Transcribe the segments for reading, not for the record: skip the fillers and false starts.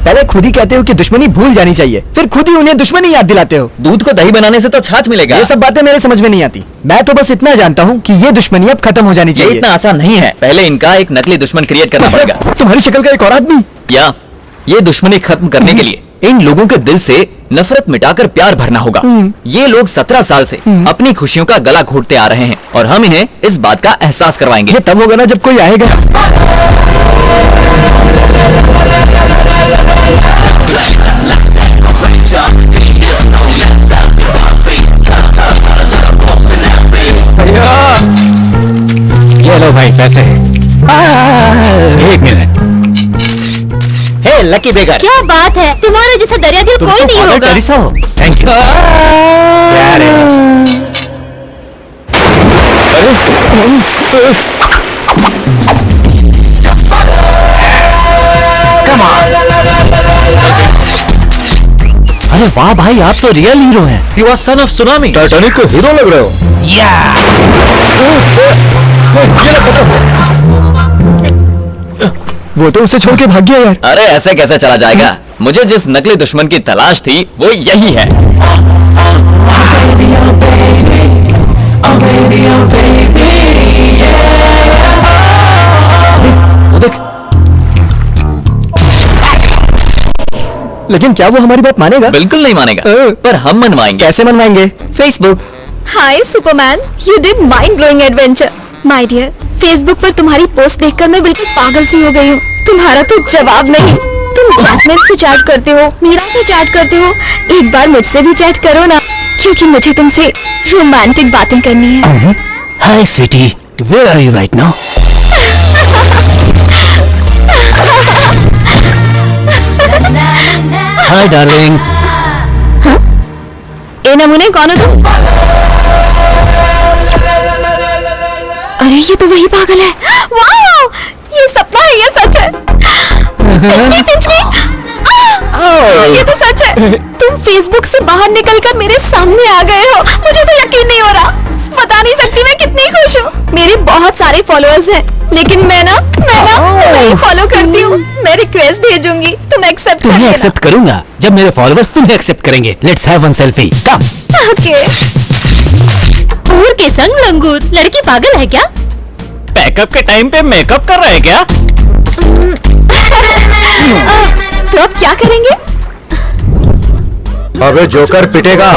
पहले खुद ही कहते हो कि दुश्मनी भूल जानी चाहिए, फिर खुद ही उन्हें दुश्मनी याद दिलाते हो। दूध को दही बनाने से तो छाछ मिलेगा। ये सब बातें मेरे समझ में नहीं आती। मैं तो बस इतना जानता हूँ कि ये दुश्मनी अब खत्म हो जानी ये चाहिए। इतना आसान नहीं है। पहले इनका एक नकली दुश्मन क्रिएट करना पड़ेगा। तुम्हारी शक्ल का एक और आदमी। या ये दुश्मनी खत्म करने के लिए इन लोगों के दिल से नफरत मिटाकर प्यार भरना होगा। ये लोग 17 साल से अपनी खुशियों का गला घोटते आ रहे हैं और हम इन्हें इस बात का एहसास करवाएंगे। ये तब होगा ना जब कोई आएगा। ये लो भाई पैसे। एक मिनट। हे लकी बेगर, क्या बात है, तुम्हारे जैसा दरिया दिल कोई नहीं होगा। टेरिसा हो। Thank you. अरे वाह भाई, आप तो रियल हीरो हैं। You are son of tsunami. Titanic को हीरो लग रहे हो। वो तो उसे छोड़ के भाग गया यार। अरे ऐसे कैसे चला जाएगा? मुझे जिस नकली दुश्मन की तलाश थी वो यही है। देख, लेकिन क्या वो हमारी बात मानेगा? बिल्कुल नहीं मानेगा, पर हम मनवाएंगे। कैसे मनवाएंगे? Facebook. Hi Superman, you did mind blowing adventure. My dear, Facebook पर तुम्हारी पोस्ट देखकर मैं बिल्कुल पागल सी हो गई हूँ। तुम्हारा तो जवाब नहीं। तुम जैस्मिन से चैट करते हो, मीरा से चैट करते हो, एक बार मुझसे भी चैट करो ना, क्योंकि मुझे तुमसे रोमांटिक बातें करनी है। Hi sweetie, where are you right now? Hi darling. ए नमूने कौन हो तुम? अरे ये तो वही पागल है। वाओ, ये सपना है या सच है? पिंच मी। ये तो सच है। तुम फेसबुक से बाहर निकलकर मेरे सामने आ गए हो। मुझे तो यकीन नहीं हो रहा। बता नहीं सकती मैं कितनी खुश हूँ। मेरे बहुत सारे फॉलोअर्स हैं, लेकिन मैं ना तुम्हें फॉलो करती हूँ। मैं रिक्वेस्ट भेजूंगी, तुम एक्सेप्ट कर तुम्हें लेना। एक्सेप्ट करूंगा जब मेरे फॉलोअर्स तुम्हें एक्सेप्ट करेंगे। Let's have one selfie. Come. Okay. के संग लंगूर, लड़की पागल है क्या? पैकअप के टाइम पे मेकअप कर रहे हैं क्या? तो अब क्या करेंगे? अबे जोकर पिटेगा।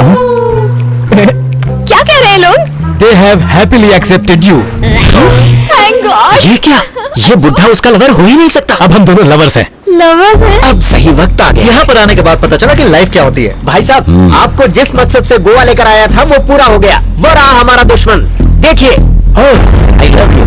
क्या कह रहे हैं लोग? They have happily accepted you. Thank God. ये क्या? ये बुढ़ा उसका लवर हो ही नहीं सकता। अब हम दोनों लवर्स हैं। लवर्स हैं? अब सही वक्त आ गया। यहाँ पर आने के बाद पता चला कि लाइफ क्या होती है। भाई साहब, आपको जिस मकसद से गोवा लेकर आया था वो पूरा हो गया। वो रहा हमारा दुश्मन। देखिए। I love you.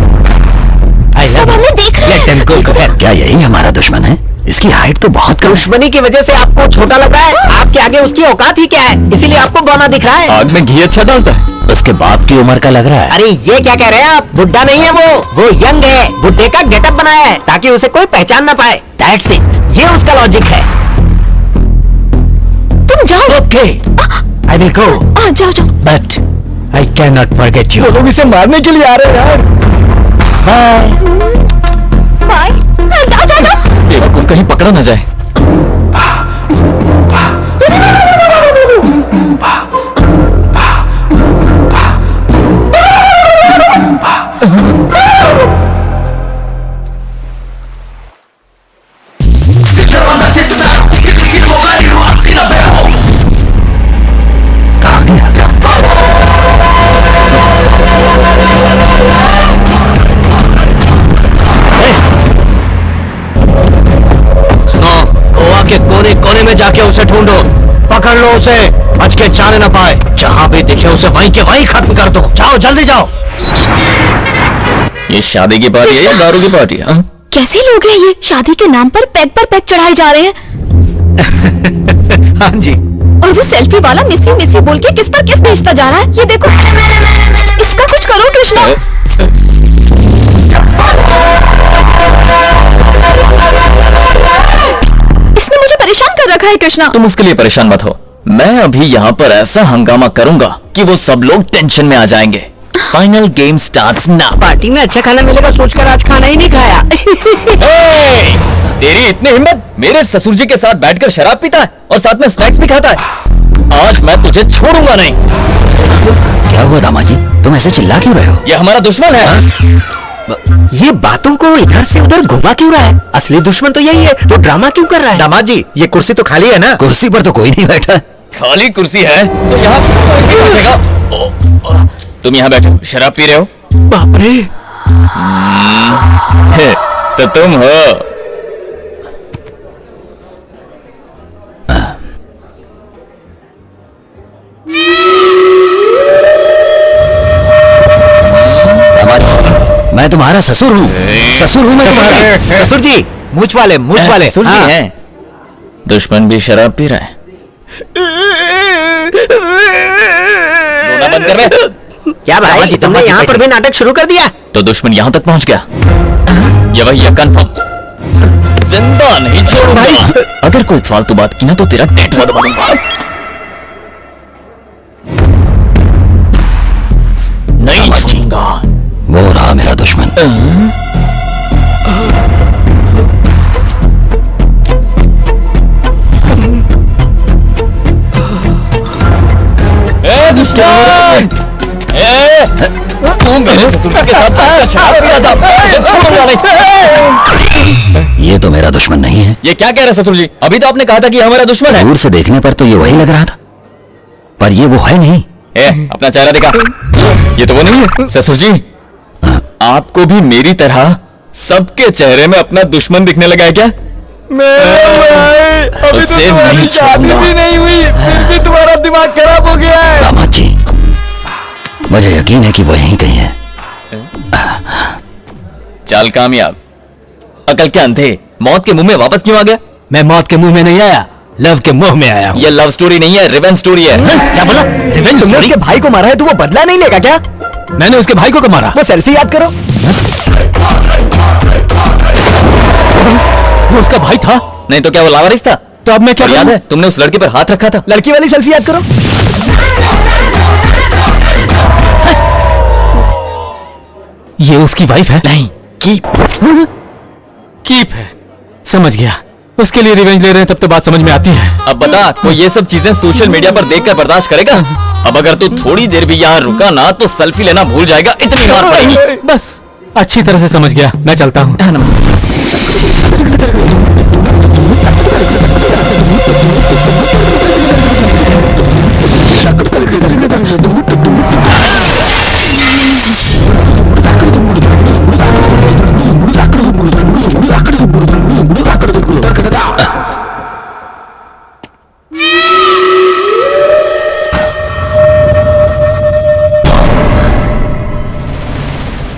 I सब love you. हमें देख रहे Let them go. क्या यही हमारा दुश्मन है? इसकी हाइट तो बहुत कम है। दुश्मनी की वजह से आपको छोटा लग रहा है। आपके आगे उसकी औकात ही क्या है, इसीलिए आपको बौना दिख रहा है। आग में घी अच्छा डालता है। उसके बाप की उम्र का लग रहा है। अरे ये क्या कह रहे हैं आप? बुड्ढा नहीं है वो यंग है। बुड्ढे का गेटअप बनाया है ताकि उसे कोई पहचान ना पाए। That's it. ये उसका लॉजिक है। तुम जाओ। Okay. I will go. जाओ जाओ। But I cannot forget you. वो लोग इसे मारने के लिए आ रहे हैं यार। बाय। जाओ जाओ जाओ। बेवकूफ कहीं पकड़ा न जाए। के कोने कोने में जाके उसे ढूंढो, पकड़ लो उसे, बच के जाने ना पाए। जहां भी दिखे उसे वहीं के वहीं खत्म कर दो। जाओ जल्दी जाओ। ये शादी की पार्टी है या दारू की पार्टी है? कैसे लोग हैं ये? शादी के नाम पर पैक चढ़ाए जा रहे हैं। हाँ जी। और वो सेल्फी वाला मिस यू बोल के किस पर किस भेजता जा रहा है। ये देखो, इसका कुछ करो कृष्णा। इसने मुझे परेशान कर रखा है कृष्णा। तुम उसके लिए परेशान मत हो। मैं अभी यहाँ पर ऐसा हंगामा करूंगा कि वो सब लोग टेंशन में आ जाएंगे। Final game starts now. Party में अच्छा खाना मिलेगा सोचकर आज खाना ही नहीं खाया। तेरी इतनी हिम्मत, मेरे ससुर जी के साथ बैठकर शराब पीता है और साथ में स्नैक्स भी खाता है। आज मैं तुझे छोड़ूंगा नहीं। क्या हुआ दामाद जी, तुम ऐसे चिल्ला क्यों रहे हो? ये हमारा दुश्मन है। ये बातों को इधर से उधर घुमा क्यों रहा है? असली दुश्मन तो यही है, तो ड्रामा क्यों कर रहा है? दामाद जी, ये कुर्सी तो खाली है ना? कुर्सी पर तो कोई नहीं बैठा। खाली कुर्सी है तो यहाँ कोई नहीं बैठेगा। तुम यहाँ बैठो, शराब पी रहे हो? बाप रे, तो तुम हो। मैं तुम्हारा ससुर हूँ। ससुर हूँ मैं तुम्हारा। ससुर जी, मूछ वाले ससुर जी हाँ। हैं। दुश्मन भी शराब पी रहा है। रोना बंद कर रहे। क्या भाई, तुमने यहाँ पर भी नाटक शुरू कर दिया? तो दुश्मन यहाँ तक पहुँच गया। ये वही है, कंफर्म। जिंदा नहीं छोड़ूंगा। अगर कोई फालतू बात की ना तो तेरा टेटवा दबा दूंगा। नहीं छोड़ूंगा। वो रहा मेरा दुश्मन। ए दुश्मन! तू मेरे ससुर के साथ बैठकर शराब पिया था। तुझे छोड़ूंगा नहीं। ये तो मेरा दुश्मन नहीं है। ये क्या कह रहे ससुर जी? अभी तो आपने कहा था कि हमारा दुश्मन है। दूर से देखने पर तो ये वही लग रहा था, पर ये वो है नहीं। अपना चेहरा दिखा। ये तो वो नहीं है। ससुर जी, आपको भी मेरी तरह सबके चेहरे में अपना दुश्मन दिखने लगा है क्या? अभी तो तुम्हारी शादी भी नहीं हुई, फिर भी तुम्हारा दिमाग खराब हो गया है। दामाद जी, मुझे यकीन है कि वो यहीं कहीं है। चाल कामयाब। अकल के अंधे, मौत के मुंह में वापस क्यों आ गया? मैं मौत के मुंह में नहीं आया, लव के मुंह में आया हूँ। ये लव स्टोरी नहीं है, रिवेंज स्टोरी है। क्या बोला? रिवेंज तुमने उसके भाई को मारा है तो वो बदला नहीं लेगा क्या? मैंने उसके भाई को मारा। वो सेल्फी याद करो। वो उसका भाई था? नहीं तो क्या वो लावारिस था? तो अब मैं क्या और याद करूं? है तुमने उस लड़के पर हाथ रखा था? लड़की वाली सेल्फी याद करो। ये उसकी वाइफ है? नहीं, कीप है। समझ गया, उसके लिए रिवेंज ले रहे हैं, तब तो बात समझ में आती है। अब बता, कोई ये सब चीजें सोशल मीडिया पर देखकर बर्दाश्त करेगा? अब अगर तू थोड़ी देर भी यहाँ रुका ना तो सेल्फी लेना भूल जाएगा। इतनी मार पड़ेगी। बस अच्छी तरह से समझ गया, मैं चलता हूँ।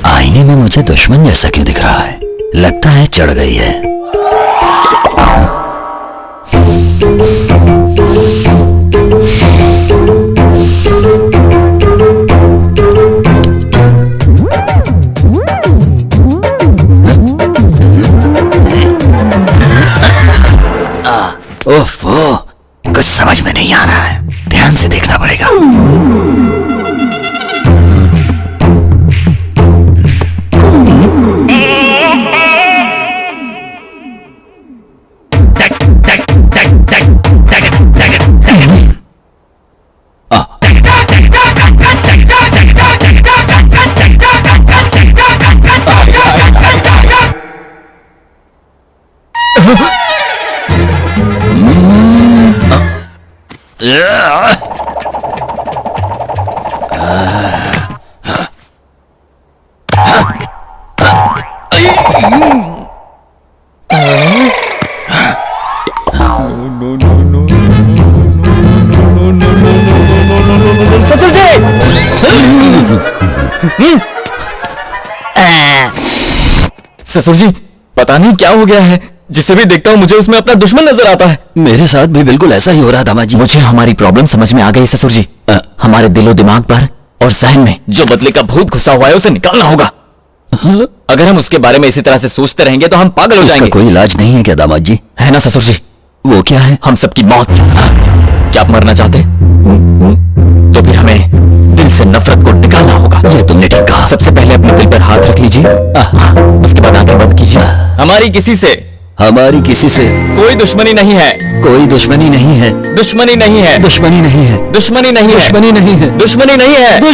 आईने में मुझे दुश्मन जैसा क्यों दिख रहा है? लगता है चढ़ गई है। ओफो, कुछ समझ में नहीं आ रहा है, ध्यान से देखना पड़ेगा। ससुर जी! ससुर जी, पता नहीं क्या हो गया है, जिसे भी देखता हूँ मुझे उसमें अपना दुश्मन नजर आता है। मेरे साथ भी बिल्कुल ऐसा ही हो रहा दामाद जी। मुझे हमारी प्रॉब्लम समझ में आ गई ससुर जी। हमारे दिलो दिमाग पर और जहन में जो बदले का भूत घुसा हुआ है उसे निकालना होगा। अगर हम उसके बारे में इसी तरह से सोचते रहेंगे तो हम पागल हो इसका जाएंगे। कोई इलाज नहीं है क्या दामाद जी? है ना ससुर जी? वो क्या है? हम सबकी मौत। क्या आप मरना चाहते? तो फिर हमें दिल से नफरत को निकालना होगा। ये तुमने ठीक कहा। सबसे पहले अपने दिल पर हाथ रख लीजिए, उसके बाद आंखें बंद कीजिए। हमारी किसी से हमारी किसी से कोई दुश्मनी नहीं है। कोई दुश्मनी नहीं है। दुश्मनी नहीं है। दुश्मनी नहीं है। दुश्मनी नहीं है। दुश्मनी नहीं है। दुश्मनी नहीं है। दुश्मनी